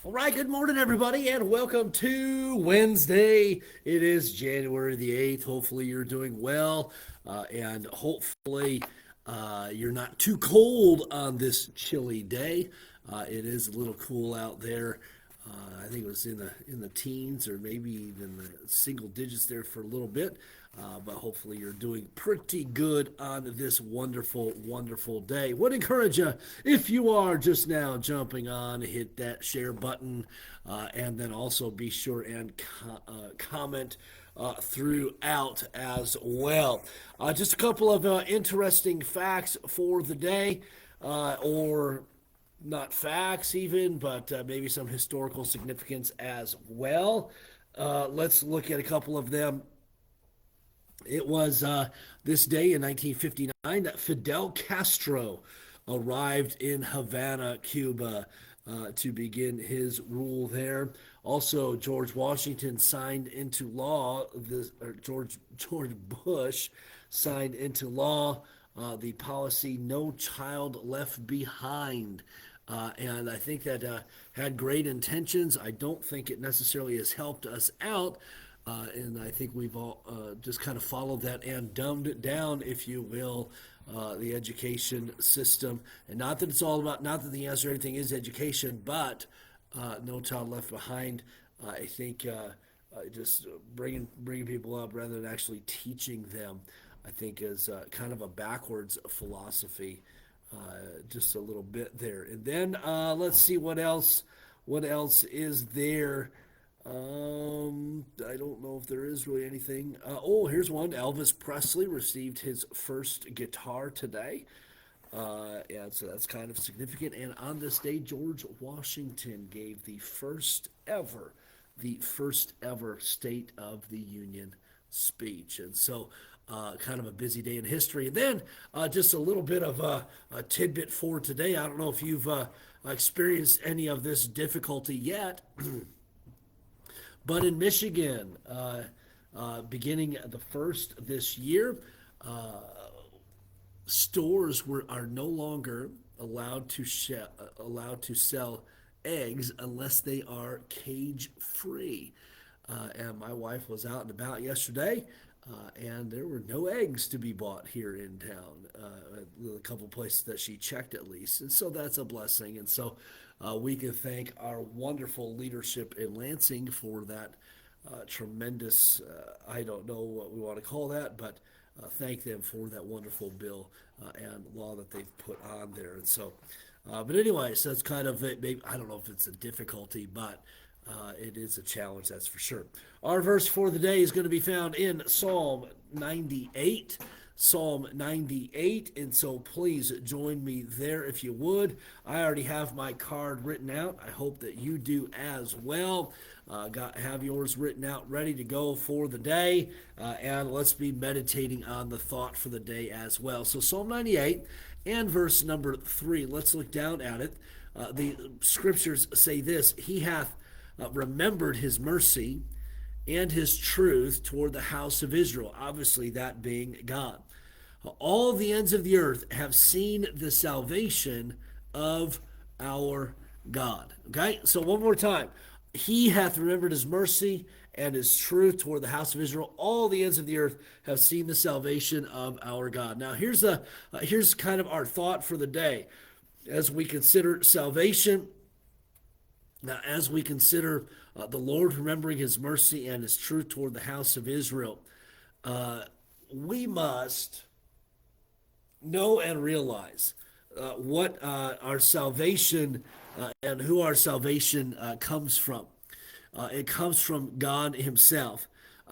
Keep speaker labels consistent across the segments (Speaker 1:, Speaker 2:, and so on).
Speaker 1: All right, good morning, everybody, and welcome to Wednesday. It is January the 8th. Hopefully, you're doing well, and hopefully, you're not too cold on this chilly day. It is a little cool out there. I think it was in the teens or maybe even the single digits there for a little bit. But hopefully you're doing pretty good on this wonderful, wonderful day. Would encourage you, if you are just now jumping on, hit that share button, and then also be sure and comment throughout as well. Just a couple of interesting facts for the day, or not facts even, but maybe some historical significance as well. Let's look at a couple of them. It was this day in 1959 that Fidel Castro arrived in Havana, Cuba, to begin his rule there. Also, George Washington signed into law George Bush signed into law the policy "No Child Left Behind." And I think that had great intentions. I don't think it necessarily has helped us out. And I think we've all just kind of followed that and dumbed it down, if you will, the education system. And not that it's all about, not that the answer to everything is education, but No Child Left Behind. I think just bringing people up rather than actually teaching them, I think is kind of a backwards philosophy. Just a little bit there, and then let's see what else. What else is there? I don't know if there is really anything. Here's one. Elvis Presley received his first guitar today. And so that's kind of significant. And on this day, George Washington gave the first ever State of the Union speech. And so, kind of a busy day in history. And then, just a little bit of a tidbit for today. I don't know if you've experienced any of this difficulty yet. But in Michigan, beginning the first this year, stores are no longer allowed to sell eggs unless they are cage free. And my wife was out and about yesterday, and there were no eggs to be bought here in town. A couple places that she checked at least, and so that's a blessing. And so we can thank our wonderful leadership in Lansing for that tremendous. I don't know what we want to call that, but thank them for that wonderful bill and law that they've put on there. And so, but anyway, so that's kind of it. Maybe I don't know if it's a difficulty, but it is a challenge, that's for sure. Our verse for the day is going to be found in Psalm 98. Psalm 98. And so please join me there if you would. I already have my card written out. I hope that you do as well. Have yours written out, ready to go for the day. And let's be meditating on the thought for the day as well. So Psalm 98 and verse number 3. Let's look down at it. The scriptures say this: He hath remembered his mercy and his truth toward the house of Israel. Obviously, that being God. All the ends of the earth have seen the salvation of our God. Okay, so one more time. He hath remembered his mercy and his truth toward the house of Israel. All the ends of the earth have seen the salvation of our God. Now, here's kind of our thought for the day as we consider salvation. Now, as we consider the Lord remembering his mercy and his truth toward the house of Israel, we must know and realize what our salvation and who our salvation comes from. It comes from God himself.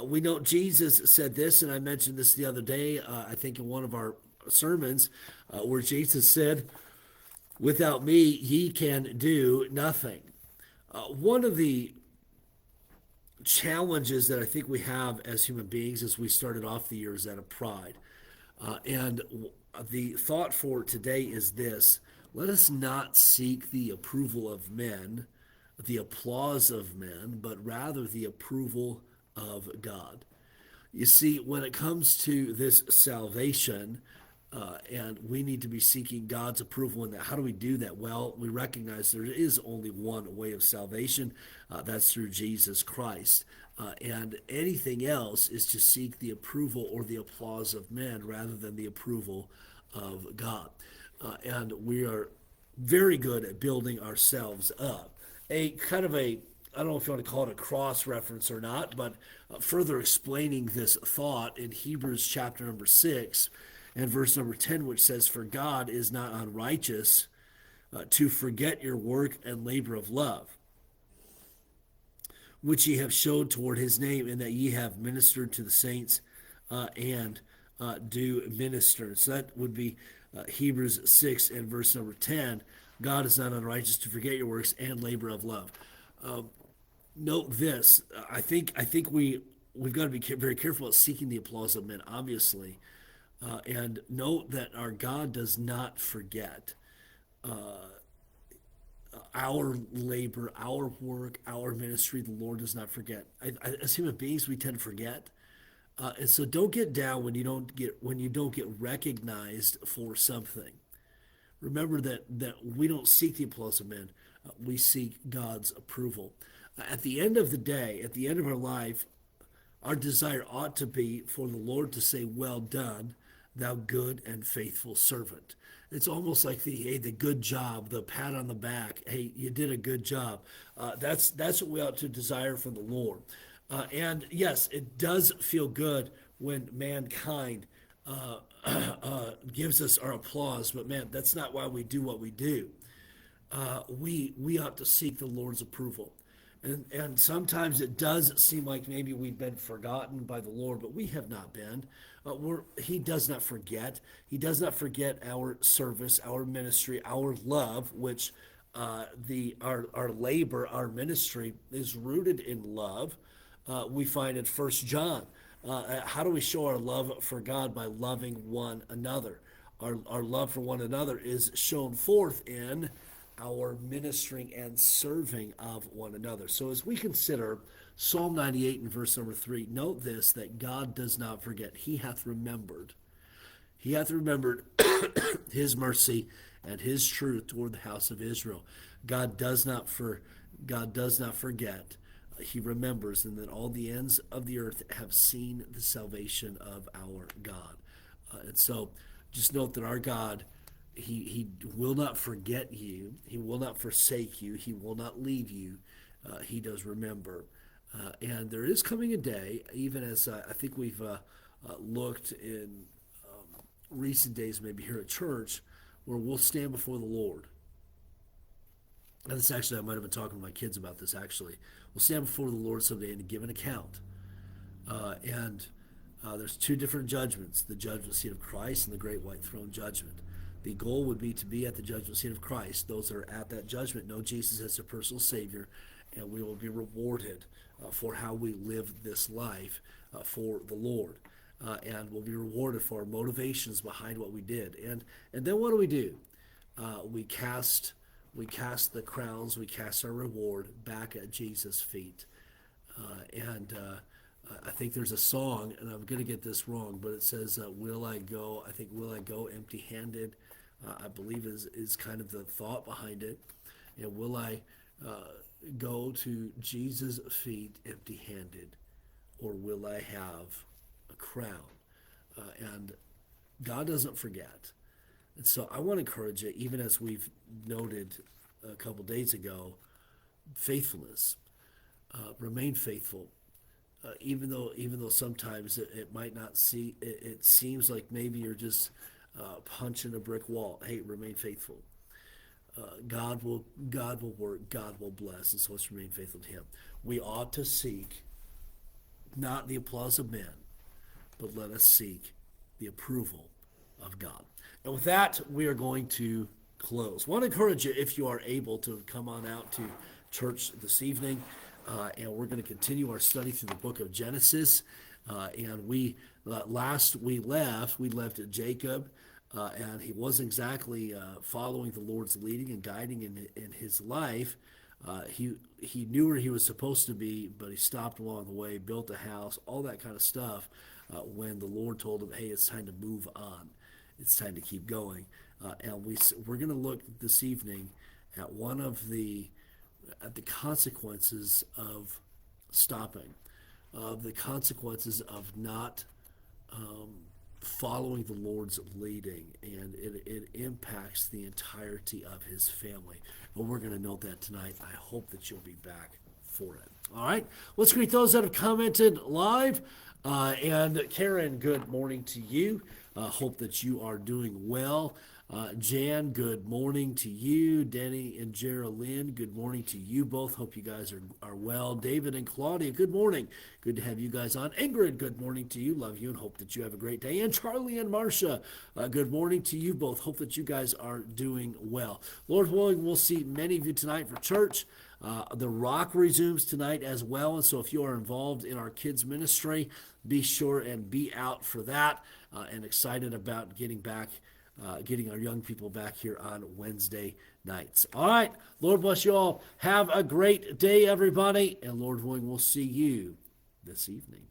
Speaker 1: We know Jesus said this, and I mentioned this the other day, I think in one of our sermons, where Jesus said, "Without me, ye can do nothing." One of the challenges that I think we have as human beings as we started off the year is that of pride. And the thought for today is this: let us not seek the approval of men, the applause of men, but rather the approval of God. You see, when it comes to this salvation, And we need to be seeking God's approval in that. How do we do that? Well, we recognize there is only one way of salvation. That's through Jesus Christ. And anything else is to seek the approval or the applause of men rather than the approval of God. And we are very good at building ourselves up. A kind of a, I don't know if you want to call it a cross reference or not, but further explaining this thought in Hebrews chapter number 6 and verse number 10, which says, "For God is not unrighteous to forget your work and labor of love, which ye have showed toward his name, and that ye have ministered to the saints and do minister." So that would be Hebrews 6 and verse number 10. God is not unrighteous to forget your works and labor of love. Note this. I think we've got to be very careful about seeking the applause of men, obviously, and note that our God does not forget our labor, our work, our ministry. The Lord does not forget. As human beings, we tend to forget, and so don't get down when you don't get recognized for something. Remember that we don't seek the applause of men; we seek God's approval. At the end of the day, at the end of our life, our desire ought to be for the Lord to say, "Well done, thou good and faithful servant." It's almost like the good job, the pat on the back. Hey, you did a good job. That's what we ought to desire from the Lord. And yes, it does feel good when mankind gives us our applause, but man, that's not why we do what we do. We ought to seek the Lord's approval. And sometimes it does seem like maybe we've been forgotten by the Lord, but we have not been. He does not forget. He does not forget our service, our ministry, our love, which our labor, our ministry is rooted in love. We find in First John. How do we show our love for God? By loving one another. Our love for one another is shown forth in our ministering and serving of one another. So as we consider Psalm 98 and verse number 3, note this, that God does not forget. He hath remembered. He hath remembered his mercy and his truth toward the house of Israel. God does not forget. He remembers, and that all the ends of the earth have seen the salvation of our God. And so just note that our God, he will not forget you. He will not forsake you. He will not leave you. He does remember. And there is coming a day, even as I think we've looked in recent days, maybe here at church, where we'll stand before the Lord. And this actually, I might have been talking to my kids about this actually. We'll stand before the Lord someday and give an account. And there's two different judgments, the judgment seat of Christ and the great white throne judgment. The goal would be to be at the judgment seat of Christ. Those that are at that judgment know Jesus as their personal Savior, and we will be rewarded for how we live this life for the Lord. And we'll be rewarded for our motivations behind what we did. And then what do? We cast the crowns, we cast our reward back at Jesus' feet. And I think there's a song, and I'm going to get this wrong, but it says, "Will I go?" I think, "Will I go empty-handed?" I believe is kind of the thought behind it. And will I go to Jesus' feet empty-handed, or will I have a crown? And God doesn't forget. And so I want to encourage you, even as we've noted a couple days ago, faithfulness. Remain faithful. Even though sometimes it might not see it seems like maybe you're just punching a brick wall. Hey, remain faithful. God will work. God will bless, and so let's remain faithful to Him. We ought to seek not the applause of men, but let us seek the approval of God. And with that, we are going to close. I want to encourage you, if you are able, to come on out to church this evening. And we're going to continue our study through the book of Genesis. And last we left at Jacob, and he wasn't exactly following the Lord's leading and guiding in his life. He knew where he was supposed to be, but he stopped along the way, built a house, all that kind of stuff, when the Lord told him, "Hey, it's time to move on." it's time to keep going. And we're going to look this evening at one of the consequences of stopping, of the consequences of not following the Lord's leading, and it impacts the entirety of his family. Well, we're going to note that tonight. I hope that you'll be back for it. All right, let's greet those that have commented live. And Karen, good morning to you. Hope that you are doing well. Jan, good morning to you. Denny and Geraldine, good morning to you both. Hope you guys are well. David and Claudia, good morning. Good to have you guys on. Ingrid, good morning to you. Love you and hope that you have a great day. And Charlie and Marcia, good morning to you both. Hope that you guys are doing well. Lord willing, we'll see many of you tonight for church. The Rock resumes tonight as well, and so if you are involved in our kids ministry, be sure and be out for that, and excited about getting our young people back here on Wednesday nights. All right, Lord bless you all. Have a great day, everybody, and Lord willing, we'll see you this evening.